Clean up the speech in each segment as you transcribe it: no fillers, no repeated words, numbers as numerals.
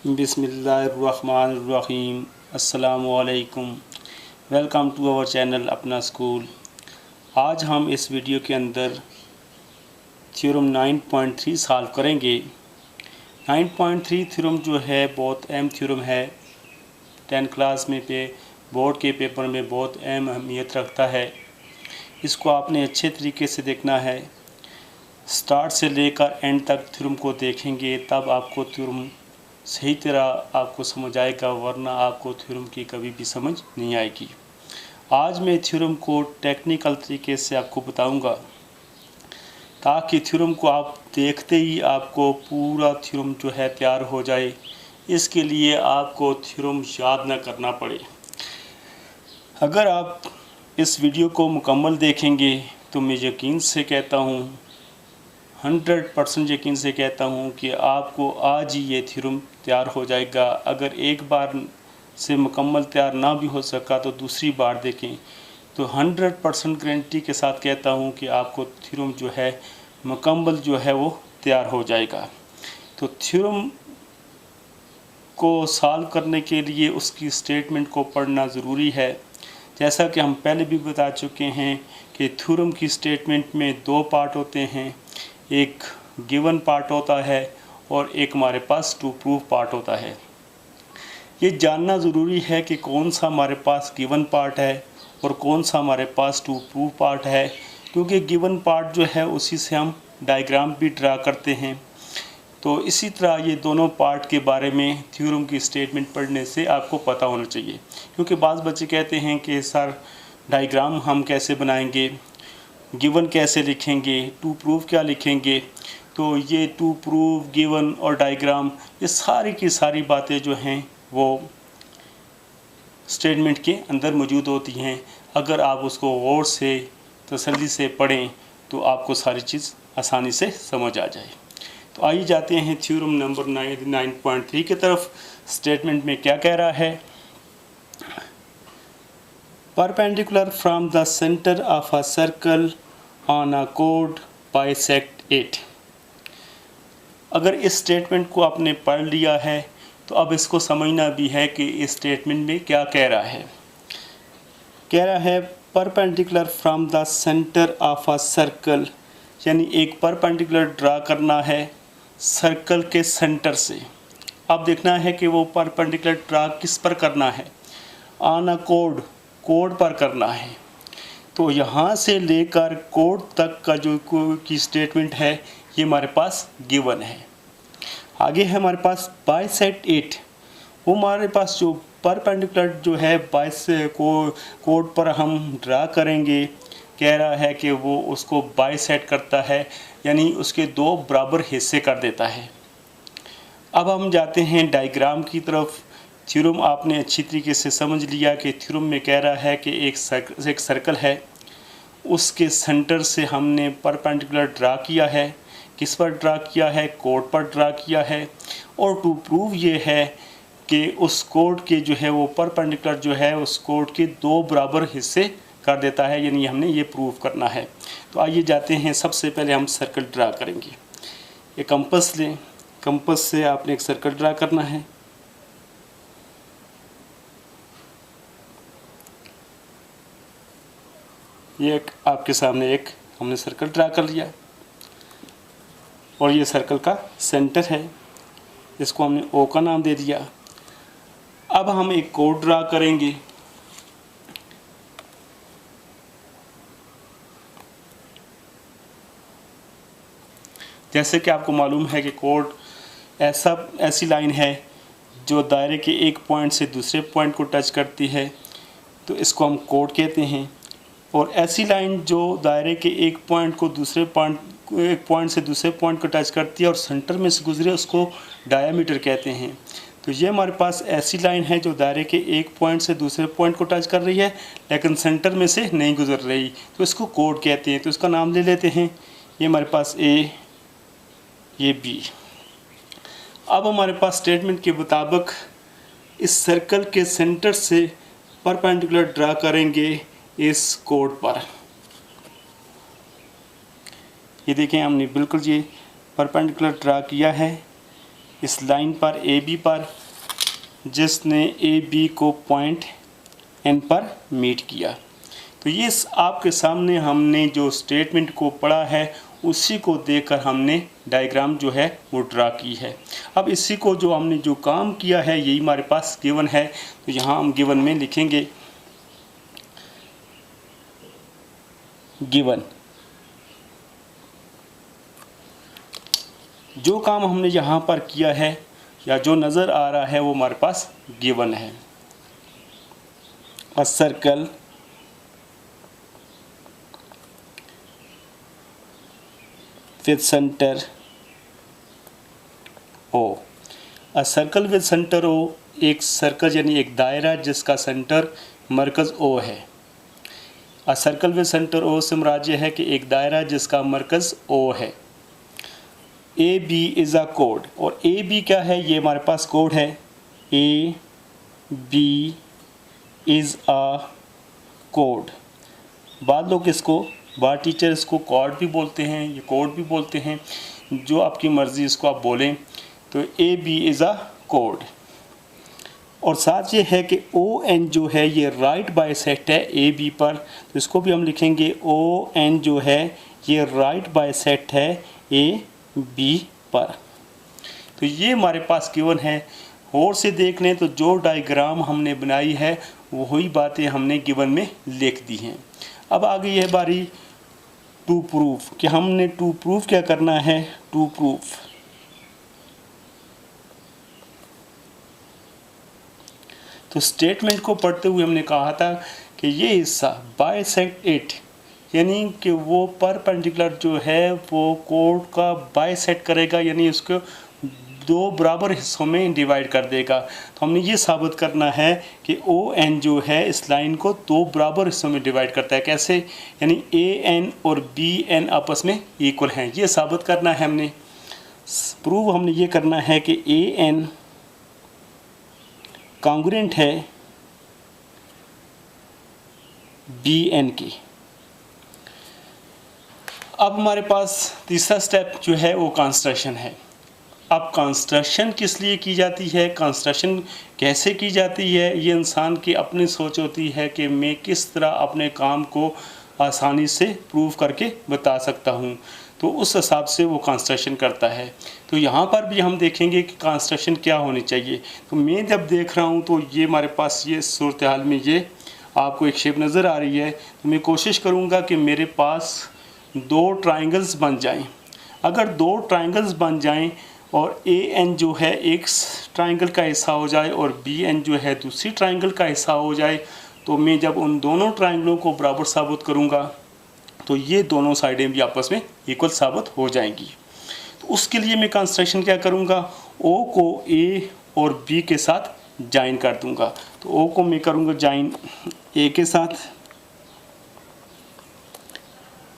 बिस्मिल्लाहिर्रहमानिर्रहीम। अस्सलामुअलैकुम। Welcome to our channel अपना स्कूल। आज हम इस वीडियो के अंदर थ्योरम 9.3 सॉल्व करेंगे। 9.3 थ्योरम जो है बहुत अहम थ्योरम है। 10 क्लास में बोर्ड के पेपर में बहुत अहम अहमियत रखता है। इसको आपने अच्छे तरीके से देखना है। स्टार्ट से लेकर एंड तक थ्योरम को देखेंगे तब आपको थ्योरम सही तरह आपको समझ आएगा, वरना आपको थ्योरम की कभी भी समझ नहीं आएगी। आज मैं थ्योरम को टेक्निकल तरीके से आपको बताऊंगा ताकि थ्योरम को आप देखते ही आपको पूरा थ्योरम जो है तैयार हो जाए। इसके लिए आपको थ्योरम याद न करना पड़े। अगर आप इस वीडियो को मुकम्मल देखेंगे तो मैं यकीन से कहता हूँ, 100% यकीन से कहता हूँ कि आपको आज ही ये थ्योरम तैयार हो जाएगा। अगर एक बार से मुकम्मल तैयार ना भी हो सका तो दूसरी बार देखें तो 100% गारंटी के साथ कहता हूँ कि आपको थ्योरम जो है मुकम्मल जो है वो तैयार हो जाएगा। तो थ्योरम को सॉल्व करने के लिए उसकी स्टेटमेंट को पढ़ना ज़रूरी है। जैसा कि हम पहले भी बता चुके हैं कि थ्योरम की स्टेटमेंट में दो पार्ट होते हैं, एक गिवन पार्ट होता है और एक हमारे पास टू प्रूव पार्ट होता है। ये जानना ज़रूरी है कि कौन सा हमारे पास गिवन पार्ट है और कौन सा हमारे पास टू प्रूव पार्ट है, क्योंकि गिवन पार्ट जो है उसी से हम डायग्राम भी ड्रा करते हैं। तो इसी तरह ये दोनों पार्ट के बारे में थ्योरम की स्टेटमेंट पढ़ने से आपको पता होना चाहिए। क्योंकि बाज़ बच्चे कहते हैं कि सर डायग्राम हम कैसे बनाएंगे, गिवन कैसे लिखेंगे, टू प्रूव क्या लिखेंगे। तो ये टू प्रूव, गिवन और डायग्राम, ये सारी की सारी बातें जो हैं वो स्टेटमेंट के अंदर मौजूद होती हैं। अगर आप उसको गौर से तसल्ली से पढ़ें तो आपको सारी चीज़ आसानी से समझ आ जाए। तो आइए जाते हैं थ्योरम नंबर 9.3 की तरफ। स्टेटमेंट में क्या कह रहा है? Perpendicular from the centre of a circle on a code bisect it. अगर इस स्टेटमेंट को आपने पढ़ लिया है तो अब इसको समझना भी है कि इस स्टेटमेंट में क्या कह रहा है। कह रहा है perpendicular from the centre of a circle, यानी एक परपेंडिकुलर ड्रा करना है सर्कल के सेंटर से। अब देखना है कि वो परपेंडिकुलर ड्रा किस पर करना है। ऑन अ कोड, कोड पर करना है। तो यहाँ से लेकर कोड तक का जो की स्टेटमेंट है ये हमारे पास गिवन है। आगे है हमारे पास बाइसेक्ट इट। वो हमारे पास जो परपेंडिकुलर जो है कोड पर हम ड्रा करेंगे, कह रहा है कि वो उसको बाइसेक्ट करता है, यानी उसके दो बराबर हिस्से कर देता है। अब हम जाते हैं डायग्राम की तरफ। थ्योरम आपने अच्छी तरीके से समझ लिया कि थ्योरम में कह रहा है कि एक सर्कल है, उसके सेंटर से हमने परपेंडिकुलर ड्रा किया है। किस पर ड्रा किया है? कोड पर ड्रा किया है। और टू प्रूव ये है कि उस कोड के जो है वो परपेंडिकुलर जो है उस कोड के दो बराबर हिस्से कर देता है, यानी हमने ये प्रूव करना है। तो आइए जाते हैं, सबसे पहले हम सर्कल ड्रा करेंगे। एक कंपास लें, कंपास से आपने एक सर्कल ड्रा करना है। ये एक आपके सामने एक हमने सर्कल ड्रा कर लिया और ये सर्कल का सेंटर है, इसको हमने ओ का नाम दे दिया। अब हम एक कोड ड्रा करेंगे। जैसे कि आपको मालूम है कि कोड ऐसी लाइन है जो दायरे के एक पॉइंट से दूसरे पॉइंट को टच करती है, तो इसको हम कोड कहते हैं। और ऐसी लाइन जो दायरे के एक पॉइंट से दूसरे पॉइंट को टच करती है और सेंटर में से गुजरे, उसको डायामीटर कहते हैं। तो ये हमारे पास ऐसी लाइन है जो दायरे के एक पॉइंट से दूसरे पॉइंट को टच कर रही है लेकिन सेंटर में से नहीं गुजर रही, तो इसको कोड कहते हैं। तो इसका नाम ले लेते हैं, ये हमारे पास ए, ये बी। अब हमारे पास स्टेटमेंट के मुताबिक इस सर्कल के सेंटर से परपेंडिकुलर ड्रा करेंगे इस कोड पर। ये देखें, हमने बिल्कुल ये परपेंडिकुलर ड्रा किया है इस लाइन पर ए बी पर, जिसने ए बी को पॉइंट एन पर मीट किया। तो ये आपके सामने हमने जो स्टेटमेंट को पढ़ा है उसी को देखकर हमने डायग्राम जो है वो ड्रा की है। अब इसी को जो हमने जो काम किया है यही हमारे पास गिवन है। तो यहाँ हम गिवन में लिखेंगे गिवन। जो काम हमने यहाँ पर किया है या जो नज़र आ रहा है वो हमारे पास गिवन है। A circle with centre O. A circle with centre O, एक सर्कल यानी एक दायरा जिसका सेंटर मरकज़ ओ है। A circle with centre O से मुराद ये है कि एक दायरा जिसका मरकज़ ओ है। ए बी इज़ अ कोड, और ए बी क्या है, ये हमारे पास कोड है। ए बी इज़ अ कोड। बाद लोग इसको, बाद टीचर इसको कोड भी बोलते हैं, ये कोड भी बोलते हैं, जो आपकी मर्ज़ी इसको आप बोलें। तो ए बी इज़ अ कोड। और साथ ये है कि ओ एन जो है ये राइट बाइसेक्ट है ए बी पर, तो इसको भी हम लिखेंगे ओ एन जो है ये राइट बाइसेक्ट है ए बी पर। तो ये हमारे पास गिवन है। और से देख लें तो जो डायग्राम हमने बनाई है वही बातें हमने गिवन में लिख दी हैं। अब आगे यह बारी टू प्रूफ, कि हमने टू प्रूफ क्या करना है। टू प्रूफ तो स्टेटमेंट को पढ़ते हुए हमने कहा था कि ये हिस्सा बाइसेक्ट इट, यानी कि वो परपेंडिकुलर जो है वो कोड का बाइसेक्ट करेगा, यानी उसको दो बराबर हिस्सों में डिवाइड कर देगा। तो हमने ये साबित करना है कि ओ एन जो है इस लाइन को दो बराबर हिस्सों में डिवाइड करता है। कैसे, यानी ए एन और बी एन आपस में इक्वल हैं, ये साबित करना है हमने। प्रूव हमने ये करना है कि ए एन कॉन्ग्रुएंट है बी एन की। अब हमारे पास तीसरा स्टेप जो है वो कंस्ट्रक्शन है। अब कंस्ट्रक्शन किस लिए की जाती है, कंस्ट्रक्शन कैसे की जाती है, ये इंसान की अपनी सोच होती है कि मैं किस तरह अपने काम को आसानी से प्रूव करके बता सकता हूँ। तो उस हिसाब से वो कंस्ट्रक्शन करता है। तो यहाँ पर भी हम देखेंगे कि कंस्ट्रक्शन क्या होनी चाहिए। तो मैं जब देख रहा हूँ तो ये हमारे पास ये सूरत हाल में ये आपको एक शेप नज़र आ रही है। तो मैं कोशिश करूँगा कि मेरे पास दो ट्राइंगल्स बन जाएं। अगर दो ट्राइंगल्स बन जाएं और ए एन जो है एक ट्राइंगल का हिस्सा हो जाए और बी एन जो है दूसरी ट्राइंगल का हिस्सा हो जाए, तो मैं जब उन दोनों ट्राइंगलों को बराबर साबित करूँगा तो ये दोनों साइडें भी आपस में इक्वल साबित हो जाएंगी। तो उसके लिए मैं कंस्ट्रक्शन क्या करूँगा, ओ को ए और बी के साथ ज्वाइन कर दूँगा। तो ओ को मैं करूँगा ज्वाइन ए के साथ।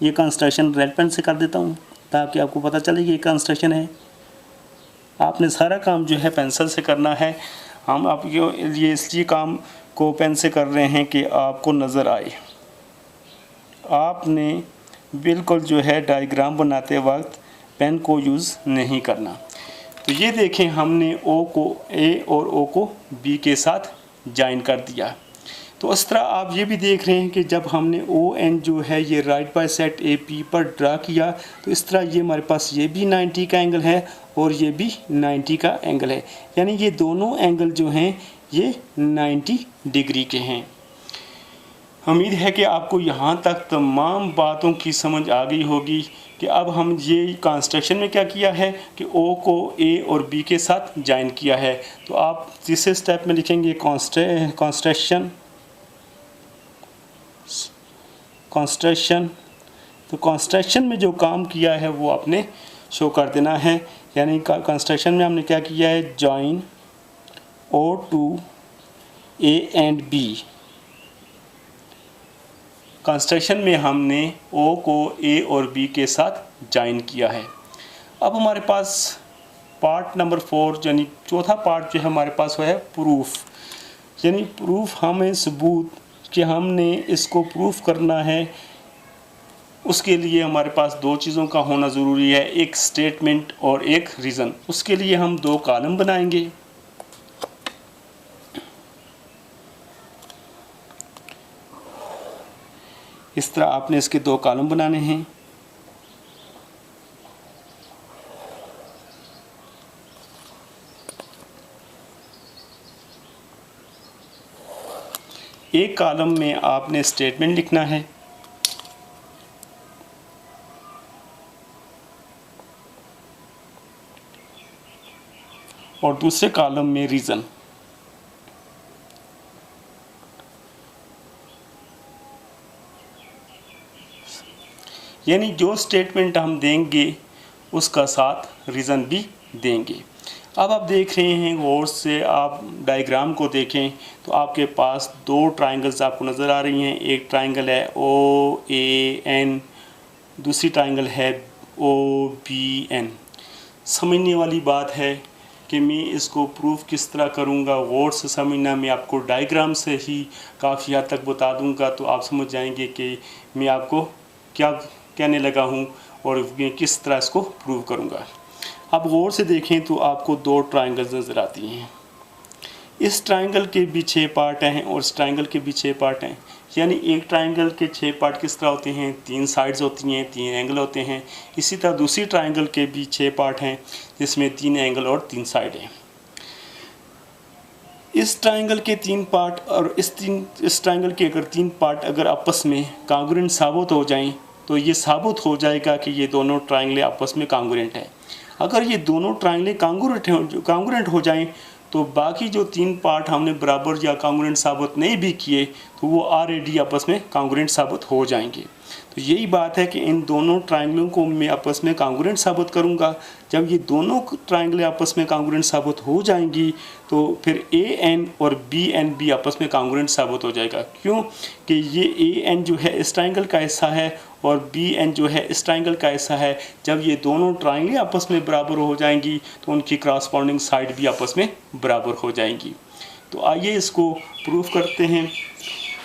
ये कंस्ट्रक्शन रेड पेन से कर देता हूँ ताकि आपको पता चले कि ये कंस्ट्रक्शन है। आपने सारा काम जो है पेंसिल से करना है। हम आप ये इसलिए काम को पेन से कर रहे हैं कि आपको नज़र आए। आपने बिल्कुल जो है डायग्राम बनाते वक्त पेन को यूज़ नहीं करना। तो ये देखें, हमने ओ को ए और ओ को बी के साथ ज्वाइन कर दिया। तो इस तरह आप ये भी देख रहे हैं कि जब हमने ओ एन जो है ये राइट बाइसेक्ट ए पी पर ड्रा किया, तो इस तरह ये हमारे पास ये भी 90 का एंगल है और ये भी 90 का एंगल है, यानी ये दोनों एंगल जो हैं ये 90 डिग्री के हैं। उम्मीद है कि आपको यहाँ तक तमाम बातों की समझ आ गई होगी कि अब हम ये कंस्ट्रक्शन में क्या किया है कि ओ को ए और बी के साथ ज्वाइन किया है। तो आप तीसरे स्टेप में लिखेंगे कंस्ट्रक्शन। तो कंस्ट्रक्शन में जो काम किया है वो आपने शो कर देना है। यानी कंस्ट्रक्शन में हमने क्या किया है, join O to A and B. Construction में हमने ओ को ए और बी के साथ ज्वाइन किया है। अब हमारे पास पार्ट नंबर 4 यानी चौथा पार्ट जो है हमारे पास वो है प्रूफ। यानी प्रूफ हमें सबूत कि हमने इसको प्रूफ करना है उसके लिए हमारे पास दो चीज़ों का होना ज़रूरी है, एक स्टेटमेंट और एक रीज़न। उसके लिए हम दो कॉलम बनाएंगे। इस तरह आपने इसके दो कॉलम बनाने हैं। एक कॉलम में आपने स्टेटमेंट लिखना है और दूसरे कॉलम में रीज़न। यानी जो स्टेटमेंट हम देंगे उसका साथ रीज़न भी देंगे। अब आप देख रहे हैं, गौर से आप डायग्राम को देखें तो आपके पास दो ट्रायंगल्स आपको नज़र आ रही हैं। एक ट्रायंगल है OAN, दूसरी ट्रायंगल है OBN। समझने वाली बात है कि मैं इसको प्रूफ किस तरह करूँगा, गौर से समझना। मैं आपको डायग्राम से ही काफ़ी हद तक बता दूँगा तो आप समझ जाएंगे कि मैं आपको क्या कहने लगा हूँ और मैं किस तरह इसको प्रूव करूँगा। आप गौर से देखें तो आपको दो ट्रायंगल्स नज़र आती हैं। इस ट्रायंगल के भी 6 पार्ट हैं और इस ट्रायंगल के भी 6 पार्ट हैं। यानी एक ट्रायंगल के 6 पार्ट किस तरह होते हैं, 3 साइड्स होती हैं, 3 एंगल होते हैं। इसी तरह दूसरी ट्रायंगल के भी 6 पार्ट हैं जिसमें 3 एंगल और 3 साइड हैं। इस ट्रायंगल के 3 पार्ट और इस ट्रायंगल के अगर 3 पार्ट अगर आपस में कांग्रुएंट साबित हो जाएं तो ये साबित हो जाएगा कि ये दोनों ट्रायंगलें आपस में कांग्रुएंट हैं। अगर ये दोनों ट्रायंगलें कांग्रुएंट हो जाएं तो बाकी जो 3 पार्ट हमने बराबर या कांग्रुएंट साबित नहीं भी किए तो वो ऑलरेडी आपस में कांग्रुएंट साबित हो जाएंगे। तो यही बात है कि इन दोनों ट्रायंगलों को मैं आपस में कांग्रुएंट साबित करूंगा। जब ये दोनों ट्रायंगलें आपस में कांग्रुएंट साबित हो जाएंगी तो फिर AN और BN भी आपस में कांग्रुएंट साबित हो जाएगा। क्यों कि ये AN जो है इस ट्रायंगल का हिस्सा है और BN जो है इस ट्रायंगल का हिस्सा है। जब ये दोनों ट्रायंगलें आपस में बराबर हो जाएंगी तो उनकी क्रॉसपोंडिंग साइड भी आपस में बराबर हो जाएंगी। तो आइए इसको प्रूफ करते हैं।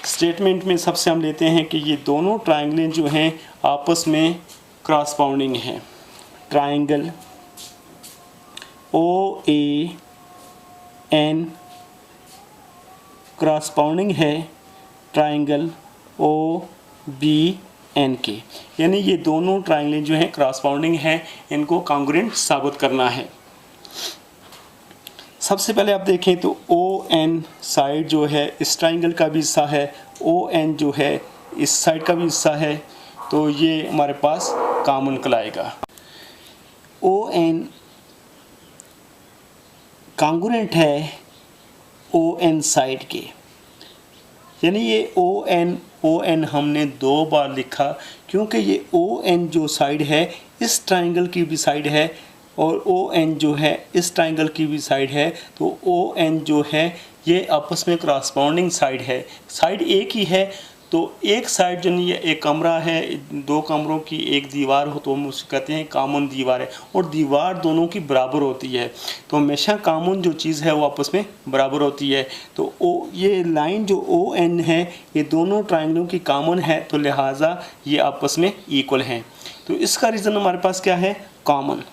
स्टेटमेंट में सबसे हम लेते हैं कि ये दोनों ट्रायंगलें जो हैं आपस में क्रॉसपोंडिंग हैं। ट्रायंगल OAN क्रॉसपोंडिंग है ट्रायंगल OBN के। यानी ये दोनों ट्रायंगलें जो हैं क्रॉसपोंडिंग हैं, इनको कांग्रुएंट साबित करना है। सबसे पहले आप देखें तो ON साइड जो है इस ट्रायंगल का भी हिस्सा है, ON जो है इस साइड का भी हिस्सा है, तो ये हमारे पास कॉमन कहलाएगा। ON कांग्रुएंट है ON साइड के। यानी ये ON हमने 2 बार लिखा क्योंकि ये ON जो साइड है इस ट्रायंगल की भी साइड है और ON जो है इस ट्रायंगल की भी साइड है। तो ON जो है ये आपस में क्रॉसपोंडिंग साइड है। साइड एक ही है तो एक साइड जो नहीं है, एक कमरा है, 2 कमरों की एक दीवार हो तो हम उसे कहते हैं कॉमन दीवार है और दीवार दोनों की बराबर होती है। तो हमेशा कॉमन जो चीज़ है वो आपस में बराबर होती है। तो ये लाइन जो ON है ये दोनों ट्रायंगलों की कॉमन है तो लिहाजा ये आपस में इक्वल हैं। तो इसका रीज़न हमारे पास क्या है, कॉमन।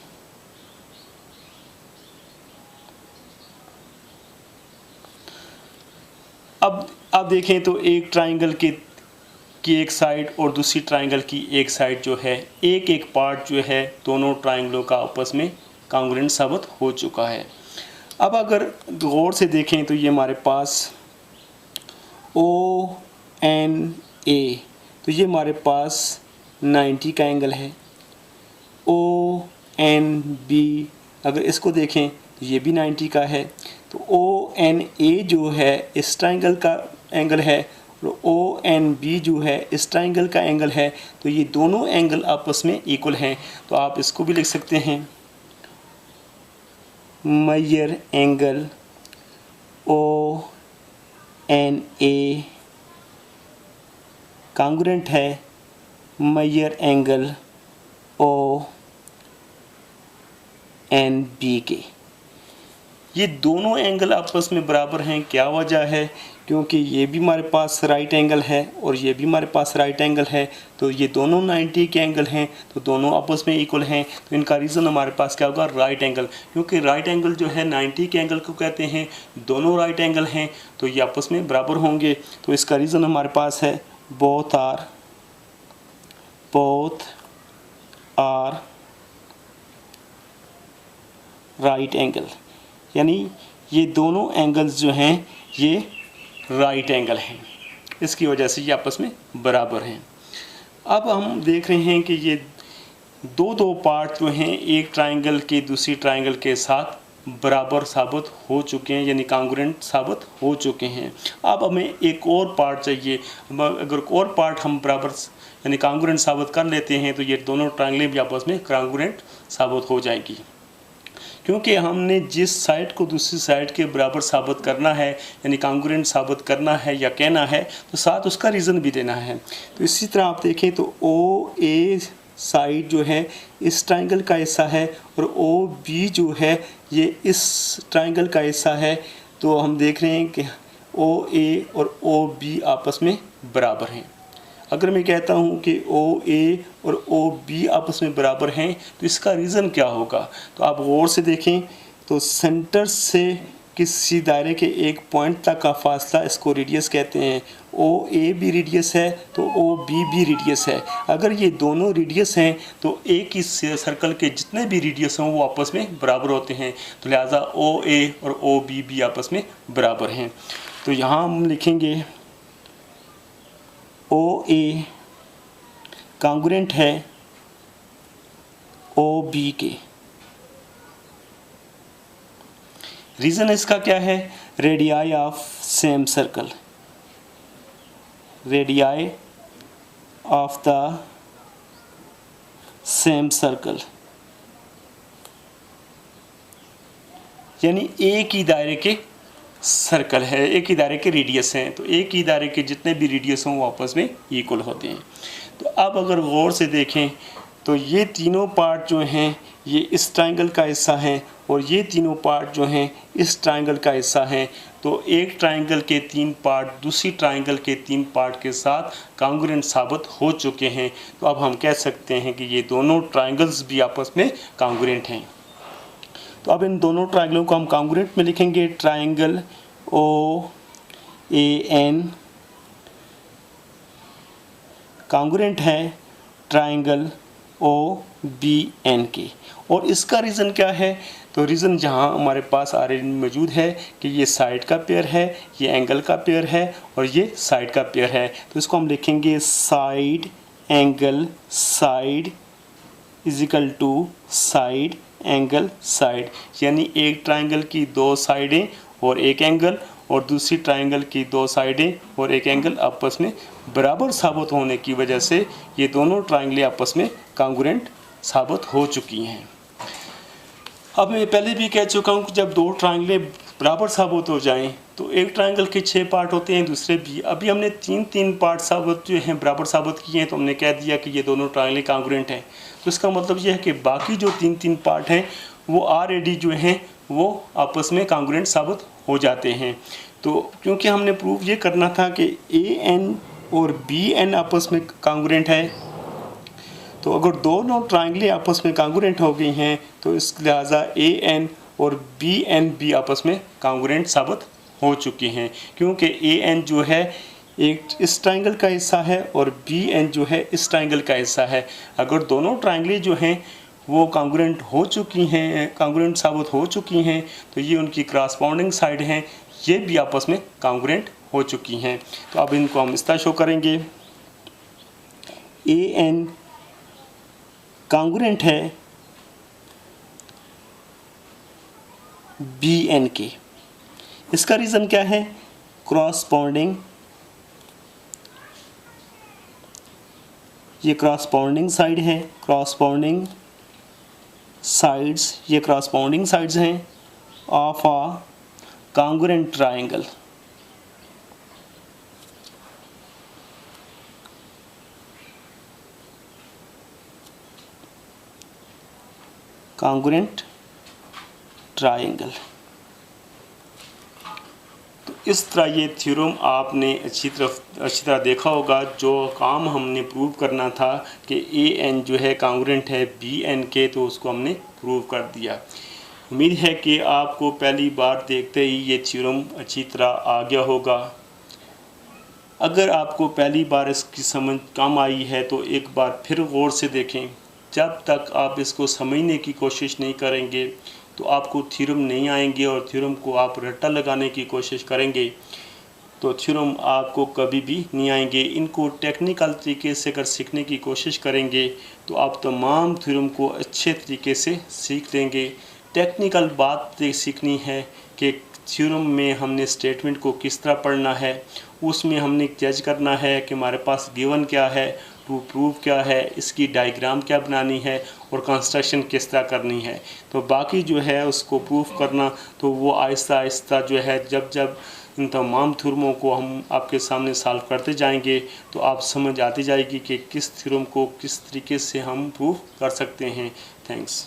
अब आप देखें तो एक ट्रायंगल की एक साइड और दूसरी ट्रायंगल की एक साइड जो है एक पार्ट जो है दोनों ट्रायंगलों का आपस में कांग्रुएंट साबित हो चुका है। अब अगर गौर से देखें तो ये हमारे पास ONA तो ये हमारे पास 90 का एंगल है। ONB अगर इसको देखें तो ये भी 90 का है। तो ONA जो है इस ट्रायंगल का एंगल है और ONB जो है इस ट्रायंगल का एंगल है। तो ये दोनों एंगल आपस में इक्वल हैं। तो आप इसको भी लिख सकते हैं मेजर एंगल ONA कांग्रुएंट है मेजर एंगल ONB के। ये दोनों एंगल आपस में बराबर हैं। क्या वजह है क्योंकि ये भी हमारे पास राइट एंगल है और ये भी हमारे पास राइट एंगल है, तो ये दोनों 90 के एंगल हैं, तो दोनों आपस में इक्वल हैं, तो इनका रीज़न हमारे पास क्या होगा, राइट एंगल। क्योंकि राइट एंगल जो है 90 के एंगल को कहते हैं, दोनों राइट एंगल हैं तो ये आपस में बराबर होंगे, तो इसका रीज़न हमारे पास है बोथ आर राइट एंगल, यानी ये दोनों एंगल्स जो हैं ये राइट एंगल हैं, इसकी वजह से ये आपस में बराबर हैं। अब हम देख रहे हैं कि ये दो पार्ट जो हैं एक ट्राइंगल के दूसरी ट्राइंगल के साथ बराबर साबित हो चुके हैं, यानी कांग्रुएंट साबित हो चुके हैं। अब हमें एक और पार्ट चाहिए। अगर और पार्ट हम बराबर यानी कांग्रुएंट साबित कर लेते हैं तो ये दोनों ट्राइंगलें भी आपस में कांग्रुएंट साबित हो जाएगी। क्योंकि हमने जिस साइड को दूसरी साइड के बराबर साबित करना है, यानी कांग्रुएंट साबित करना है या कहना है, तो साथ उसका रीज़न भी देना है। तो इसी तरह आप देखें तो ओ ए साइड जो है इस ट्राइंगल का हिस्सा है और ओ बी जो है ये इस ट्राइंगल का हिस्सा है, तो हम देख रहे हैं कि ओ ए और ओ बी आपस में बराबर हैं। अगर मैं कहता हूँ कि ओ ए और ओ बी आपस में बराबर हैं तो इसका रीज़न क्या होगा, तो आप गौर से देखें तो सेंटर से किसी दायरे के एक पॉइंट तक का फासला इसको रेडियस कहते हैं। ओ ए भी रेडियस है तो ओ बी भी रेडियस है। अगर ये दोनों रेडियस हैं तो एक ही सर्कल के जितने भी रेडियस हों वो आपस में बराबर होते हैं, तो लिहाजा ओ ए और ओ बी भी आपस में बराबर हैं। तो यहाँ हम लिखेंगे ओ ए कांग्रुएंट है ओ बी के। रीज़न इसका क्या है, radii of same circle, radii of the same circle, यानी एक ही दायरे के सर्कल है, एक ही दायरे के रेडियस हैं, तो एक ही दायरे के जितने भी रेडियस हों वो आपस में इक्वल होते हैं। तो अब अगर गौर से देखें तो ये तीनों पार्ट जो हैं ये इस ट्राइंगल का हिस्सा हैं और ये तीनों पार्ट जो हैं इस ट्राइंगल का हिस्सा हैं, तो एक ट्राइंगल के 3 पार्ट दूसरी ट्राइंगल के 3 पार्ट के साथ कांग्रुएंट साबित हो चुके हैं। तो अब हम कह सकते हैं कि ये दोनों ट्राइंगल्स भी आपस में कांग्रुएंट हैं। तो अब इन दोनों ट्राइंगलों को हम कांग्रुएंट में लिखेंगे। Triangle O A N congruent है ट्राइंगल ओ बी एन के। और इसका रीज़न क्या है, तो रीज़न जहाँ हमारे पास ऑलरेडी मौजूद है कि ये साइड का पेयर है, ये एंगल का पेयर है और ये साइड का पेयर है, तो इसको हम लिखेंगे side angle side is equal to side angle side, यानी एक ट्राइंगल की 2 साइडें और एक एंगल और दूसरी ट्राइंगल की 2 साइडें और एक एंगल आपस में बराबर साबित होने की वजह से ये दोनों ट्राइंगलें आपस में कांग्रुएंट साबित हो चुकी हैं। अब मैं पहले भी कह चुका हूँ कि जब 2 ट्राइंगलें बराबर साबित हो जाएं तो एक ट्राइंगल के 6 पार्ट होते हैं, दूसरे भी। अभी हमने 3 पार्ट साबित जो हैं बराबर साबित किए हैं, तो हमने कह दिया कि ये दोनों ट्राइंगलें कांग्रुएंट हैं। तो इसका मतलब यह है कि बाकी जो 3 पार्ट हैं वो ऑलरेडी जो हैं वो आपस में कांग्रुएंट साबित हो जाते हैं। तो क्योंकि हमने प्रूव ये करना था कि ए एन और बी एन आपस में कांग्रुएंट है, तो अगर दोनों ट्राइंगलें आपस में कांग्रुएंट हो गई हैं तो इस लिहाजा ए एन और बी एन भी आपस में कांग्रुएंट साबित हो चुके हैं, क्योंकि ए एन जो है एक इस ट्राइंगल का हिस्सा है और बी एन जो है इस ट्राइंगल का हिस्सा है। अगर दोनों ट्राइंगलें जो हैं वो कांग्रुएंट हो चुकी हैं, कांग्रुएंट साबित हो चुकी हैं, तो ये उनकी क्रॉसपोंडिंग साइड हैं, ये भी आपस में कांग्रुएंट हो चुकी हैं। तो अब इनको हम इस तरह शो करेंगे, ए एन कांग्रुएंट है बी एन के। इसका रीज़न क्या है, क्रॉसपोंडिंग, ये क्रॉसपोंडिंग साइड है, क्रॉसपोंडिंग साइड्स, ये क्रॉसपोंडिंग साइड्स हैं of a congruent triangle. Congruent triangle. तो इस तरह ये थ्योरम आपने अच्छी तरह देखा होगा। जो काम हमने प्रूव करना था कि ए एन जो है कांग्रेंट है बी एन के, तो उसको हमने प्रूव कर दिया। उम्मीद है कि आपको पहली बार देखते ही ये थ्योरम अच्छी तरह आ गया होगा। अगर आपको पहली बार इसकी समझ कम आई है तो एक बार फिर गौर से देखें। जब तक आप इसको समझने की कोशिश नहीं करेंगे तो आपको थ्योरम नहीं आएंगे, और थ्योरम को आप रट्टा लगाने की कोशिश करेंगे तो थ्योरम आपको कभी भी नहीं आएंगे। इनको टेक्निकल तरीके से अगर सीखने की कोशिश करेंगे तो आप तमाम थ्योरम को अच्छे तरीके से सीख लेंगे। टेक्निकल बात सीखनी है कि थ्योरम में हमने स्टेटमेंट को किस तरह पढ़ना है, उसमें हमने जज करना है कि हमारे पास गिवन क्या है, टू प्रूव क्या है, इसकी डायग्राम क्या बनानी है और कंस्ट्रक्शन किस तरह करनी है। तो बाकी जो है उसको प्रूफ करना तो वो आहिस्ता आहिस्ता जो है जब जब इन तमाम थ्योरमों को हम आपके सामने सॉल्व करते जाएंगे तो आप समझ आती जाएगी कि किस थ्योरम को किस तरीके से हम प्रूफ कर सकते हैं। थैंक्स।